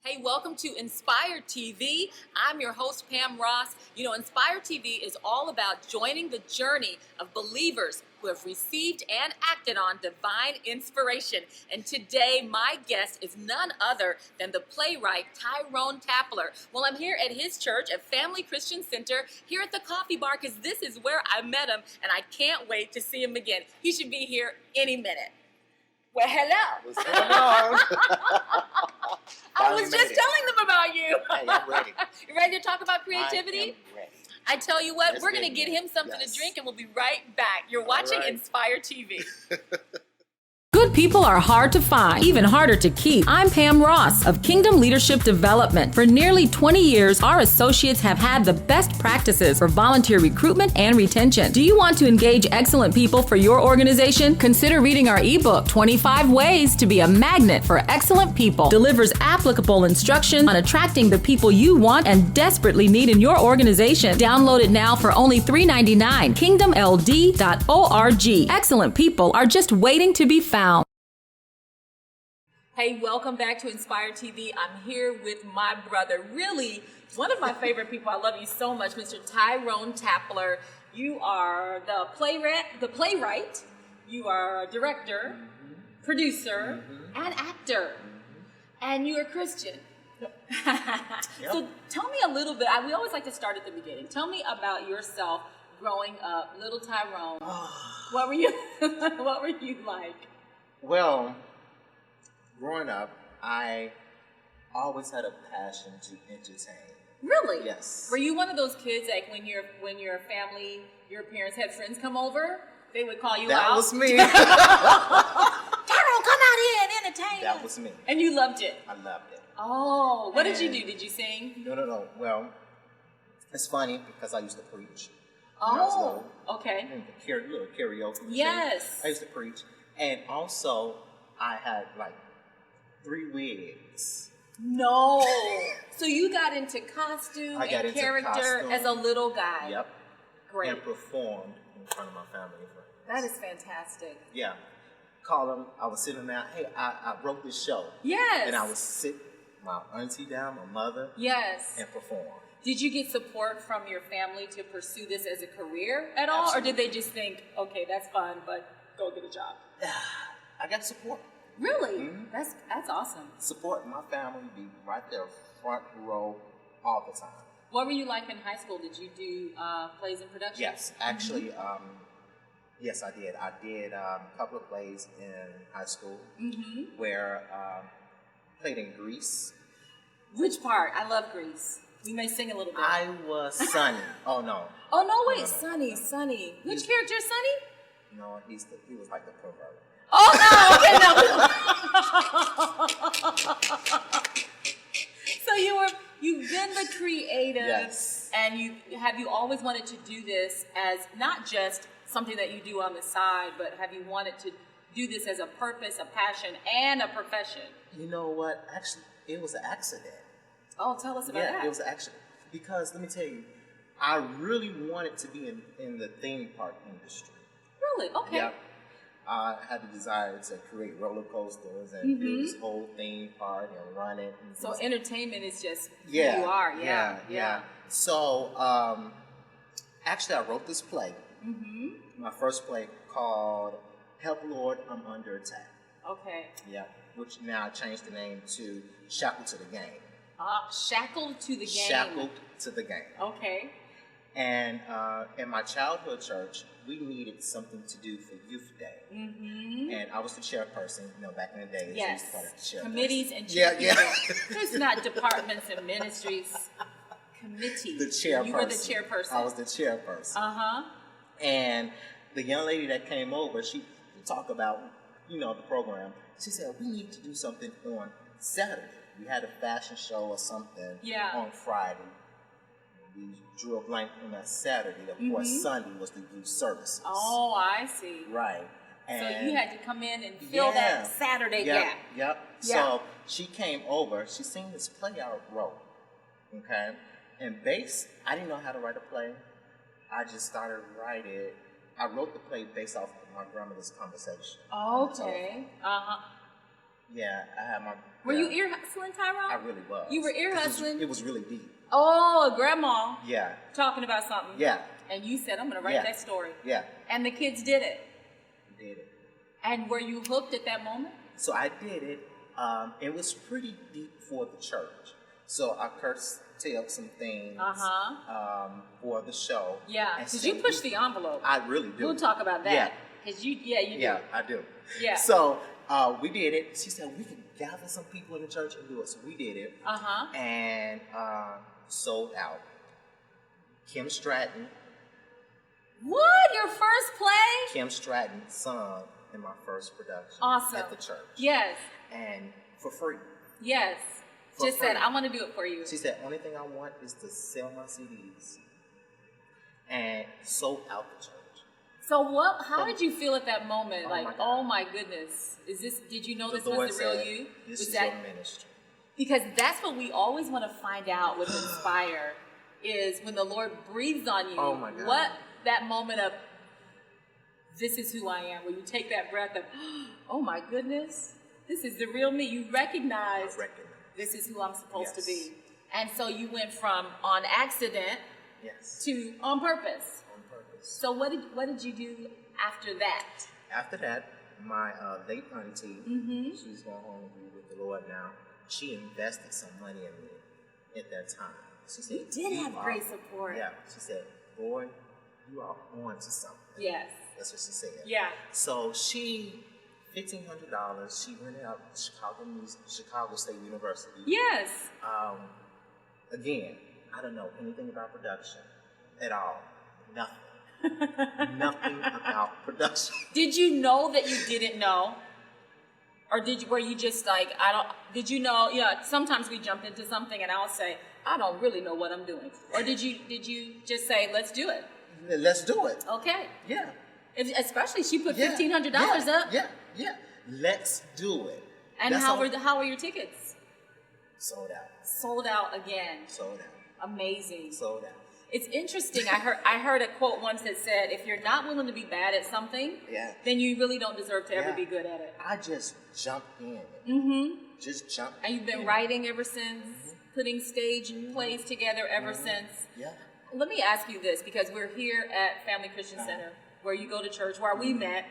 Hey, welcome to Inspire TV. I'm your host, Pam Ross. You know, Inspire TV is all about joining the journey of believers who have received and acted on divine inspiration. And today, my guest is none other than the playwright Tyrone Tappler. Well, I'm here at his church at Family Christian Center here at the coffee bar because this is where I met him, and I can't wait to see him again. He should be here any minute. Well, hello. What's going on? I was just telling them about you. Hey, I'm ready. You ready to talk about creativity? I am ready. I tell you what, Let's we're going to get get it. him something Yes. to drink and we'll be right back. You're watching right. Inspire TV. Good people are hard to find, even harder to keep. I'm Pam Ross of Kingdom Leadership Development. For nearly 20 years, our associates have had the best practices for volunteer recruitment and retention. Do you want to engage excellent people for your organization? Consider reading our ebook, 25 Ways to be a Magnet for Excellent People. Delivers applicable instruction on attracting the people you want and desperately need in your organization. Download it now for only $3.99. KingdomLD.org. Excellent people are just waiting to be found. Hey, welcome back to Inspire TV. I'm here with my brother, really one of my favorite people. I love you so much, Mr. Tyrone Tappler. You are the playwright. You are a director, producer, and actor. And you're a Christian. So tell me a little bit. We always like to start at the beginning. Tell me about yourself growing up, little Tyrone. What were you like? Well, growing up, I always had a passion to entertain. Really? Yes. Were you one of those kids like when your family, your parents had friends come over, they would call you That out? was me. Tyrone, come out here and entertain That us. was me. And you loved it. I loved it. Oh, what did you And- do? Did you sing? No. Well, it's funny because I used to preach. When I was Oh, little. okay. Little karaoke. machine. Yes. I used to preach. And also, I had like 3 wigs. No. So you got into costume I got and into character costume. as a little guy. Yep. Great. And performed in front of my family and friends. That is fantastic. Yeah. Call them. I would sit them down. Hey, I wrote this show. Yes. And I would sit my auntie down, my mother, Yes. and perform. Did you get support from your family to pursue this as a career at all? Absolutely. Or did they just think, okay, that's fun, but go get a job? I got support. Really? Mhm. That's awesome. Support. My family be right there, front row, all the time. What were you like in high school? Did you do plays and productions? Yes, actually, yes, I did. I did a couple of plays in high school where played in Greece. Which part? I love Grease. We may sing a little bit. I was Sonny. Oh no, oh, no, wait. No. Sonny. Which He's- character is Sonny? no, he was like the pervert. Oh, no. Okay, no. So you've been the creative. Yes. And have you always wanted to do this as not just something that you do on the side, but have you wanted to do this as a purpose, a passion, and a profession? You know what? Actually, it was an accident. Oh, tell us about that. It was an accident. Because let me tell you, I really wanted to be in the theme park industry. Really? Okay. Yep. I had the desire to create roller coasters and build this whole theme park and run it. And So entertainment is just who yeah, you are. Yeah. So actually, I wrote this play. My first play called "Help Lord, I'm Under Attack." Okay. Yeah, which now I changed the name to "Shackled to the Game." Shackled to the game. Shackled to the Game. Okay. And in my childhood church, we needed something to do for Youth Day. And I was the chairperson, back in the days. I used to call it the chairperson. Committees and Yeah, chief yeah. people. There's not departments and ministries. Committees. The chairperson. You were the chairperson. I was the chairperson. And the young lady that came over, she talked about, the program. She said, we need to do something on Saturday. We had a fashion show or something on Friday. We drew a blank on that Saturday. Of course, Sunday was the youth services. Oh, I see. Right. So And you had to come in and fill that Saturday gap. Yep. Yeah. So she came over. She seen this play I wrote. Okay. And I didn't know how to write a play. I just started writing it. I wrote the play based off of my grandmother's conversation. Okay. Yeah, I had my Were you ear hustling, Tyrone? I really was. You were ear hustling? It was really deep. Oh, grandma. Yeah. Talking about something. Yeah. And you said, I'm going to write that story. Yeah. And the kids did it. Did it. And were you hooked at that moment? So I did it. It was pretty deep for the church. So I curtailed some things for the show. Yeah, because you push the envelope. I really do. We'll talk about that. Yeah. Because you do. Yeah, I do. Yeah. So we did it. She said we could gather some people in the church and do it. So we did it. And sold out. Kim Stratton. What? Your first play? Kim Stratton sung in my first production. Awesome. At the church. Yes. And for free. Yes. Just said, I want to do it for you. She said, only thing I want is to sell my CDs. And sold out the church. So how did you feel at that moment? Oh my goodness. Did you know this Lord was the real said, you? This is your ministry. Because that's what we always want to find out with Inspire is when the Lord breathes on you. Oh my God. What that moment of, this is who I am. When you take that breath of, oh my goodness, this is the real me. You recognize this is who I'm supposed to be. And so you went from on accident to on purpose. On purpose. So what did you do after that? After that, my late auntie, she's gone home to be with the Lord now. She invested some money in me at that time. She said, you did have great support. Yeah. She said, boy, you are on to something. Yes. That's what she said. Yeah. So she, $1,500, she rented out Chicago State University. Yes. Again, I don't know anything about production at all. Nothing. Nothing about production. Did you know that you didn't know? Or were you just like, did you know, sometimes we jump into something and I'll say, I don't really know what I'm doing. Or did you just say, let's do it? Let's do it. Okay. Yeah. Especially she put $1,500 up. Yeah. Let's do it. And how were your tickets? Sold out. Sold out again. Sold out. Amazing. Sold out. It's interesting. I heard a quote once that said, if you're not willing to be bad at something, then you really don't deserve to ever be good at it. I just jumped in. Just jumped in. And you've been writing ever since, putting stage plays together ever since. Yeah. Let me ask you this, because we're here at Family Christian Center, where you go to church, where we met.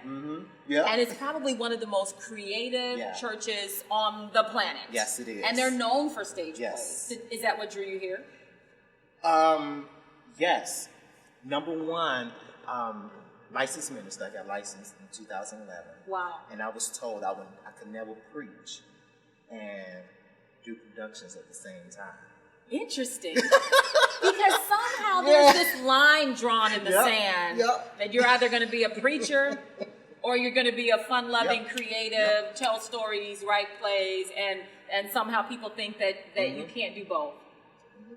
Yeah. And it's probably one of the most creative churches on the planet. Yes, it is. And they're known for stage plays. Is that what drew you here? Yes. Number one, licensed minister. I got licensed in 2011. Wow. And I was told I could never preach and do productions at the same time. Interesting. Because somehow there's this line drawn in the sand that you're either going to be a preacher or you're going to be a fun-loving, creative, tell stories, write plays, and somehow people think that you can't do both.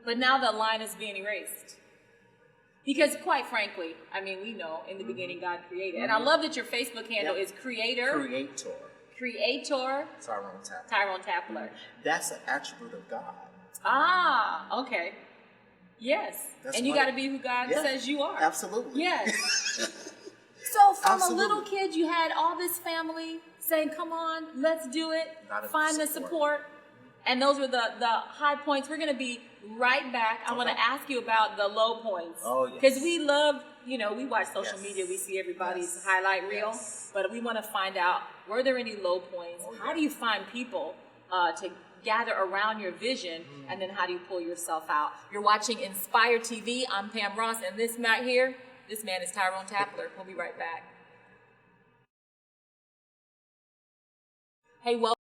But now the line is being erased. Because quite frankly, I mean, we know in the beginning God created. And I love that your Facebook handle is Creator. Tyrone Tappler. That's an attribute of God. Ah, okay. Yes. And you got to be who God says you are. Absolutely. Yes. So from a little kid, you had all this family saying, come on, let's do it. Find the support. And those were the high points. We're going to be right back. I want to ask you about the low points. Oh, yes. Because we love, we watch social media. We see everybody's highlight reel. But we want to find out, were there any low points? How do you find people to gather around your vision? And then how do you pull yourself out? You're watching Inspire TV. I'm Pam Ross. And this man here, this man is Tyrone Tappler. We'll be right back. Hey, welcome.